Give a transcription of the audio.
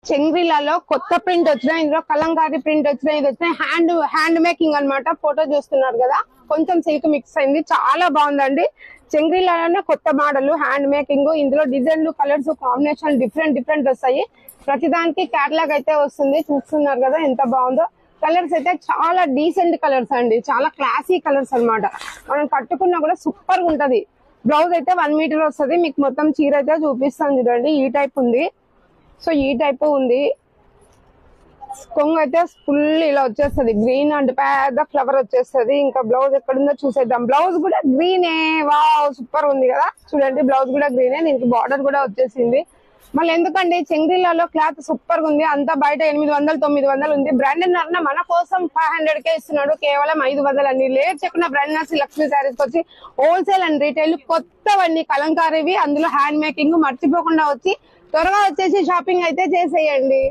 చెంగ్రీలాలో కొత్త ప్రింట్ వచ్చినాయి, ఇందులో కలంకారీ ప్రింట్ వచ్చినాయి. ఇది వచ్చినాయి హ్యాండ్ మేకింగ్ అన్నమాట. ఫోటో చూస్తున్నారు కదా, కొంచెం సిల్క్ మిక్స్ అయింది, చాలా బాగుందండి. చెంగ్రీలాలోనే కొత్త మోడల్ హ్యాండ్ మేకింగ్. ఇందులో డిజైన్లు, కలర్స్ కాంబినేషన్ డిఫరెంట్ వస్తాయి. ప్రతిదానికి క్యాటలాగ్ అయితే వస్తుంది. చూస్తున్నారు కదా ఎంత బాగుందో. కలర్స్ అయితే చాలా డీసెంట్ కలర్స్ అండి, చాలా క్లాసీ కలర్స్ అన్నమాట. మనం కట్టుకున్నా కూడా సూపర్ గా ఉంటది. బ్లౌజ్ అయితే 1 మీటర్ వస్తుంది. మీకు మొత్తం చీర అయితే చూపిస్తాను చూడండి. ఈ టైప్ ఉంది, సో ఈ టైప్ ఉంది. కొంగు అయితే ఫుల్ ఇలా వచ్చేస్తుంది, గ్రీన్ అండ్ పెద్ద ఫ్లవర్ వచ్చేస్తుంది. ఇంకా బ్లౌజ్ ఎక్కడుందో చూసేద్దాం. బ్లౌజ్ కూడా గ్రీనే, వావ్ సూపర్ ఉంది కదా. చూడండి బ్లౌజ్ కూడా గ్రీనే, దీనికి బార్డర్ కూడా వచ్చేసింది. మళ్ళీ ఎందుకండి చెంగ్రీలాలో క్లాత్ సూపర్ గా ఉంది. అంతా బయట 800 900 ఉంది. బ్రాండెడ్ అన్న మన కోసం 500కే ఇస్తున్నాడు, కేవలం 500 అండి. లేట్ చెక్కున్న బ్రాండ్ లక్ష్మీ శారీస్ వచ్చి హోల్సేల్ అండ్ రీటైల్ కొత్తవన్నీ కలంకారీవి, అందులో హ్యాండ్ మేకింగ్. మర్చిపోకుండా వచ్చి త్వరగా వచ్చేసి షాపింగ్ అయితే చేసేయండి.